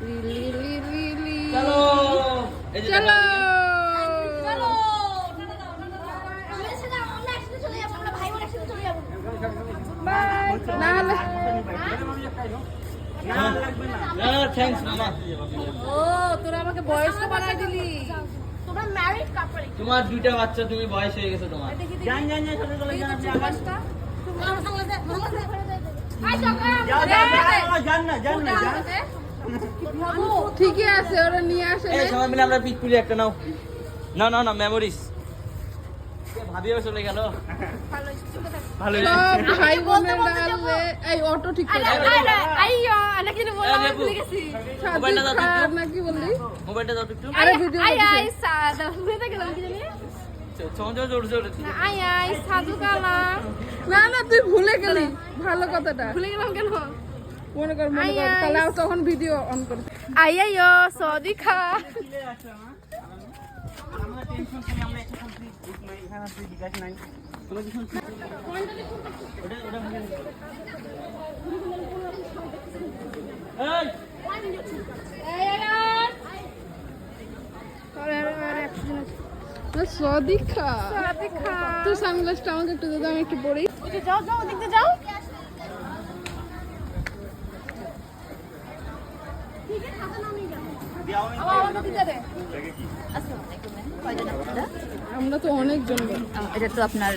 চলো চলো তোরা আমাকে বয়স্ক বানাই দিলি। তোমার দুইটা বাচ্চা, তুমি বয়স হয়ে গেছে তোমার। ঠিকই আছে, ওরা নিয়ে আসে। সবাই মিলে আমরা পিক তুলি একটা। নাও না না না মেমোরিজ। ভাবিও চলে গেল। ভালো ভাই বোনের ডালে এই অটো ঠিক করে আইয়া নাকি বললাম ভুলে গেছি। মোবাইলটা দাও একটু। নাকি বললি মোবাইলটা দাও একটু। আরে ভিডিও আইয়া সাদা ভুলে গেলাম কি জানি। চঞ্চল জোর জোর না আইয়া সাধু কালা। না না তুই ভুলে গেলি ভালো কথাটা। ভুলে গেলাম কেন? মনে কর তাহলে তখন ভিডিও অন কর। আইয়া সদি খা। আমরা টেনশন করি, আমরা একটু শুনছি এখানে তুই বিকাশ নাই কোনো কিছু শুনছি। ওটা ওটা এই সদিকা তুই সানগ্লাসটা আমাকে একটু দাও, আমি একটু পরি। যাও যাও দেখতে যাও। আমরা তো অনেকজন। এটা তো আপনার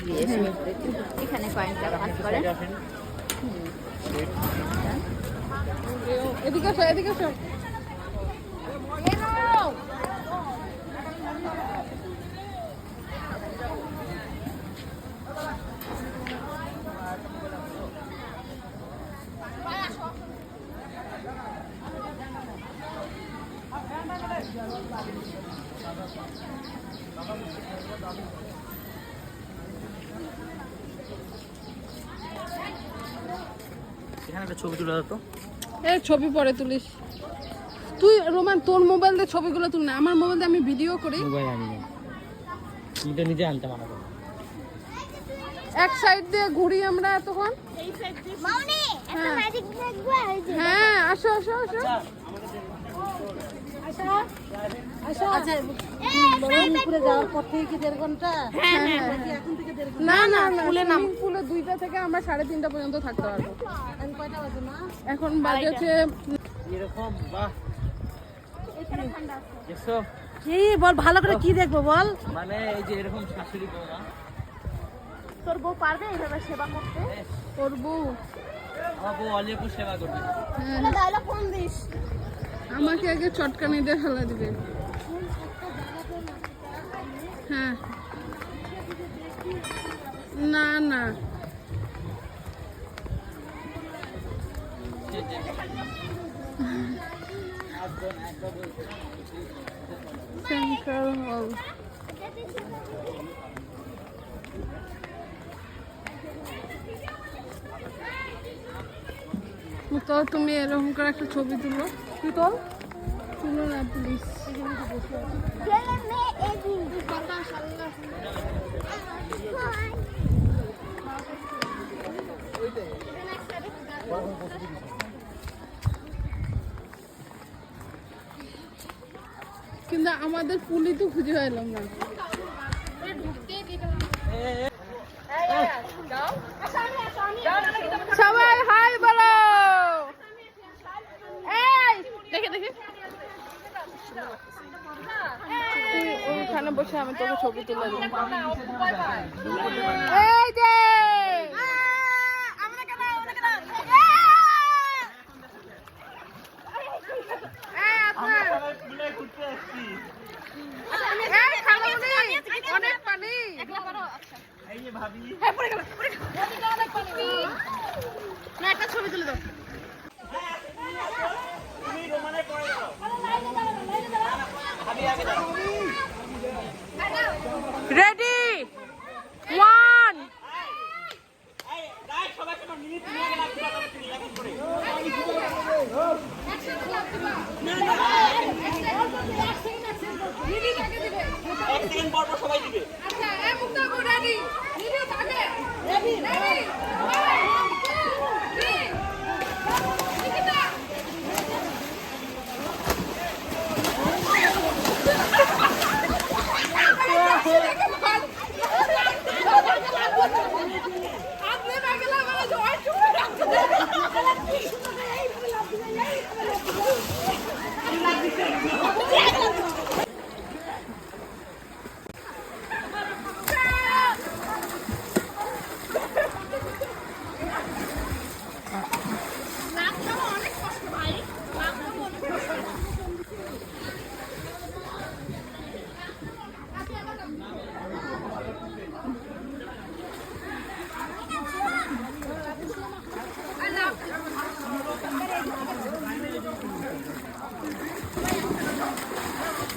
এখানে কয়েনটা কাজ করে। এদিকে আসো, এদিকে আসো। এখানে একটা ছবি তুলে দাও তো। এই ছবি পরে তুলিস তুই। রোমান তোর মোবাইল দিয়ে ছবিগুলো তুল না, আমার মোবাইল দিয়ে আমি ভিডিও করি। মোবাইল আনি না, এটা নিজে আনতে মানা করো। এক সাইড দিয়ে ঘুরি আমরা তখন। এই সাইড দিয়ে মাউনি একটা ম্যাজিক দেখবা। হ্যাঁ আসো আসো আসো। পুরে যাওয়ার পর থেকে কি 1.5 ঘন্টা? না না পুলে 2টা থেকে আমরা 3:30 পর্যন্ত থাকতে পারবো। এখন বাজে হচ্ছে এরকম। বাহ দেখছো কি বল, ভালো করে কি দেখবো বল। মানে এই যে এরকম শাশুড়ি বউ না, তোর বউ পারবে এইভাবে সেবা করতে? তোর বউ আমার বউ অল্প সেবা করবে। এটা ডায়লগ কোন দিস? আমাকে আগে চটকানি দিয়ে ফেলা দিবে। হ্যাঁ না না সেন্ট্রাল হল। তো তুমি এরকম করে একটা ছবি তুলো। তুই তোল তুলো না প্লিজ। গেলে মে এক হিন্দু কথা সাল্লাহ। কিন্তু আমাদের পুলি তো খুঁজে পাইলাম না। সবাই হাই বলো। এই দেখে দেখে তুই ওখানে বসে আমি তোকে ছবি তুলে দেব। এই যে অনেক পানি। না একটা ছবি তুলে দাও। রেডি 1 সবাই দিবে। আচ্ছা এই মুক্তা রেডি ভিডিও থাকে রেডি রেডি 1 2 3 নিকিতা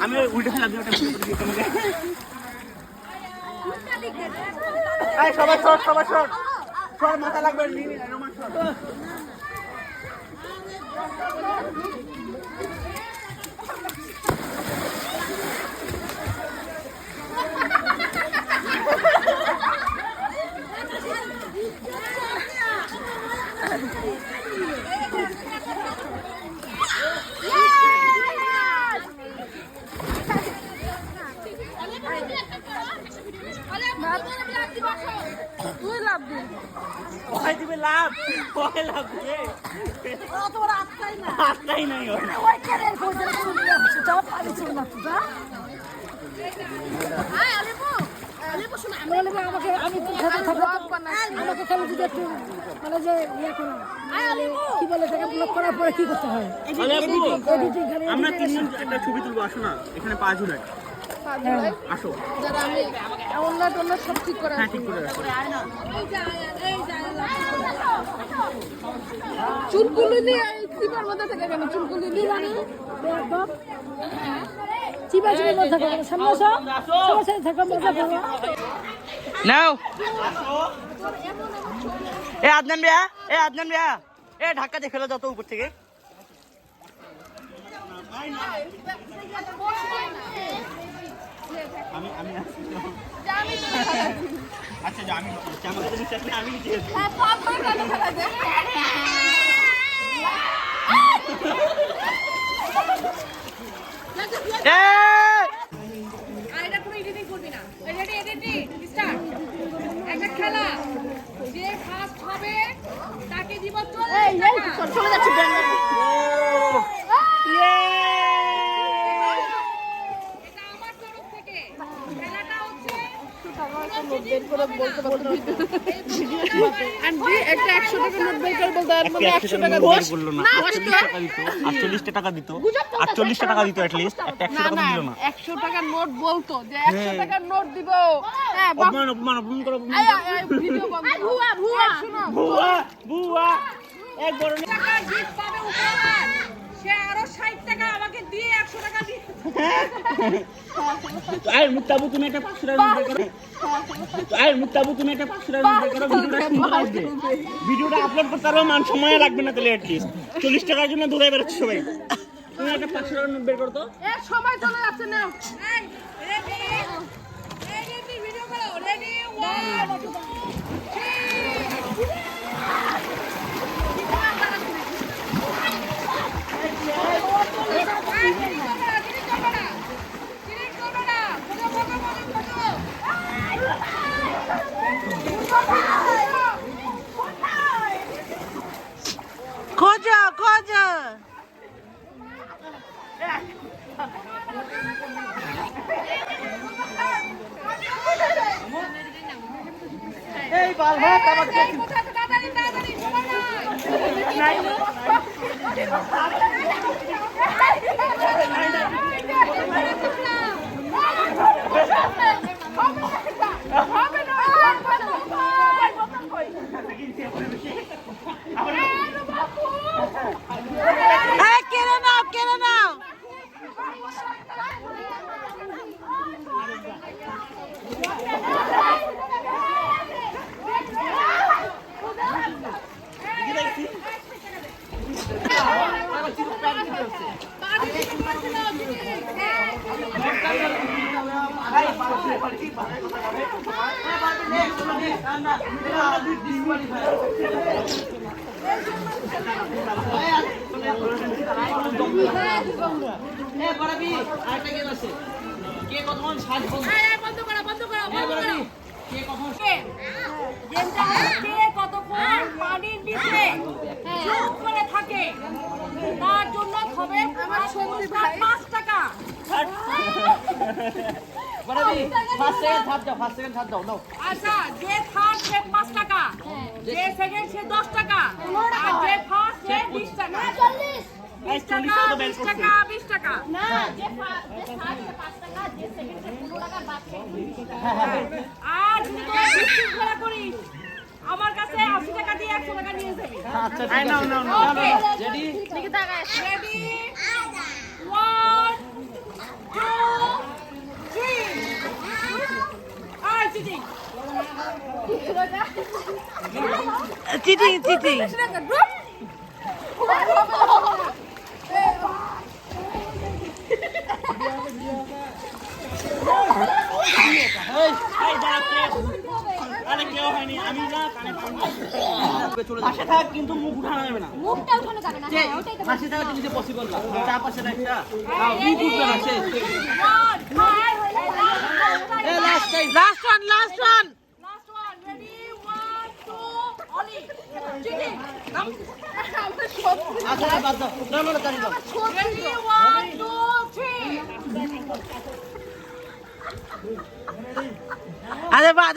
আমি উল্টে ফেলা দিই ওটা তোমাকে। এই সবাই শর্ট শর্ট মাথা লাগবে রোমান শর্ট। তুই লাভ দিবি ওই দিবে লাভ ওই লাভ দিয়ে তোর আটকাই না আটকাই নাই ওর ওই কেন কোথায় যাও পানি ছিল না তুই আয় আলিপু শুন আমি আমাকে আমি তোর সাথে থাকবো আমাকে কেন যদি একটু মানে যে ইয়ে করো কি বলে তাকে ব্লক করার পরে কি করতে হয় আমরা তিনজন একটা ছবি তুলবো আসো না এখানে 5 জুলাই আসো যারা আমি অন্য সব ঠিক করে হ্যাঁ ঠিক করে রাখো চুলকুলি নিয়ে চিপার মধ্যে থেকে কেন চুলকুলি নিয়ে জানি চিপা চিপার মধ্যে থেকে সামনে আসো সবার সাথে থাকা মজা করো নাও এ আদনান ভাইয়া এ ধাক্কা দিয়ে ফেলো যত উপর থেকে আমি আচ্ছা যা আমি আমাকে তো বিশ্বাস নেই আমি নিচে হ্যাঁ পাপ করে কাটা ফেলা দে আইটা কোনো এডিটিং করবি না রেডি এডিটিং স্টার্ট একটা খেলা যে ফার্স্ট হবে তাকে দিব 40 টাকা চলে যাচ্ছে এটা আমার তরফ থেকে খেলাটা হচ্ছে আন্টি একটা 100 টাকা নোট বের করে বলতে আর মানে 100 টাকা বললো না 48 টাকা দিত 48 টাকা দিত at least একটা 100 টাকা দিল না 100 টাকার নোট বলতো যে 100 টাকার নোট দিব হ্যাঁ অপমান করো ভিডিও বন্ধ ভুয়া শুনো বুয়া এক বড় টাকার গিফট পাবে উপহার সে আরো 60 টাকা আমাকে দিয়ে 100 টাকা দিয়ে আরে মুক্তাবু তুমি একটা 500 টাকা দিতে করো আরে মুক্তাবু তুমি একটা 500 টাকা দিতে করো ভিডিওটা সুন্দর আসবে ভিডিওটা আপলোড করতে আরো মান সময় লাগবে না তাহলে at least 40 টাকার জন্য দৌড়ে বেরোচ্ছে সবাই তুমি একটা 500 টাকা নোট বের করো তো এ সময় চলে যাচ্ছে নাও রেডি রেডি ভিডিও করো রেডি 快点！ এই বালবা আমার তাড়াতাড়ি সময় নাই কেড়ে নাও কতক্ষণ পানির নিচে চুপ করে থাকে তার জন্য হবে আমার 5 টাকা আচ্ছা যে থার্ড সে 5 টাকা যে সেকেন্ড সে 10 টাকা আর যে ফার্স্ট সে 20 টাকা 20 টাকা 20 টাকা 20 টাকা না যে ফার্স্ট 5 টাকা যে সেকেন্ড 15 টাকা বাকি আর যদি তোরা বিশৃঙ্খলা করিস আমার কাছে 80 টাকা দিয়ে 100 টাকা নিয়ে যাবি আচ্ছা নাও রেডি রেডি 1 2 চিটিং চিটিং পাশে থাক কিন্তু মুখ উঠানো যাবে না। মুখটা উঠানো যাবে না, হ্যাঁ, ওটাই তো পাশে থাকা জিনিস পসিবল না। চার পাশে একটা মুখ উঠবে না শেষ। লাস্ট ওয়ান আচ্ছা বাদ দাও, না না কারি দাও। আরে বাদ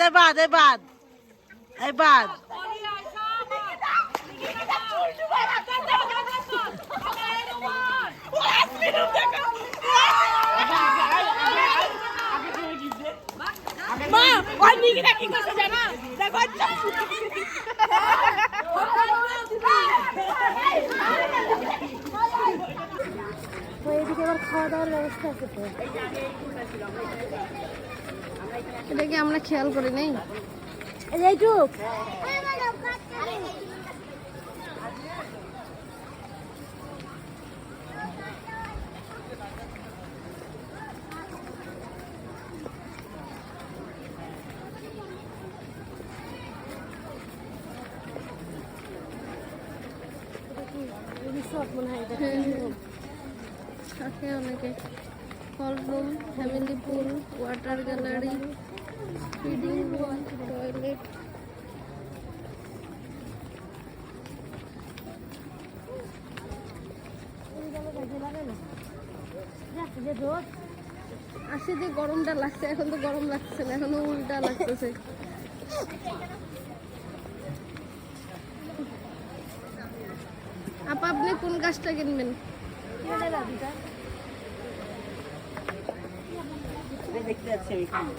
মা ওই নিকিটা কি করছে জানা দেখো তো এদিকে আবার খাওয়া দাওয়ার ব্যবস্থা আছে তো। এটা কি আমরা খেয়াল করি নাই? এইটুক মনে হয় থাকে অনেকে। Hall room, family pool, water gallery, feeding room, toilet. আসে যে গরমটা লাগছে, এখন তো গরম লাগছে না, এখনো উল্টা লাগতেছে। আপা আপনি কোন গাছটা কিনবেন? দেখতে যাচ্ছি আমি।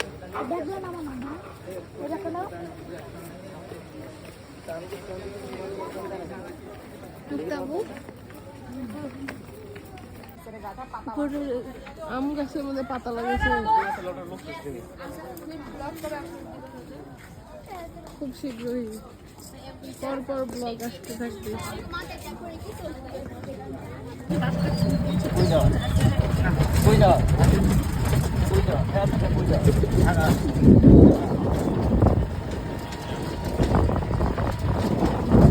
মুক্তাবু আম গাছের মধ্যে পাতা লাগাইছে, খুব শীঘ্রই পরপর ব্লগ আসতে থাকবে।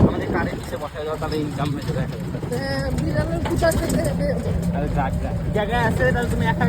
আমাদের কারেন্ট নিচে বসায় দাও, তাহলে ইনকাম হয়ে যাবে। বিড়ালের কুটা খেতে জায়গায় আছে তাহলে তুমি একা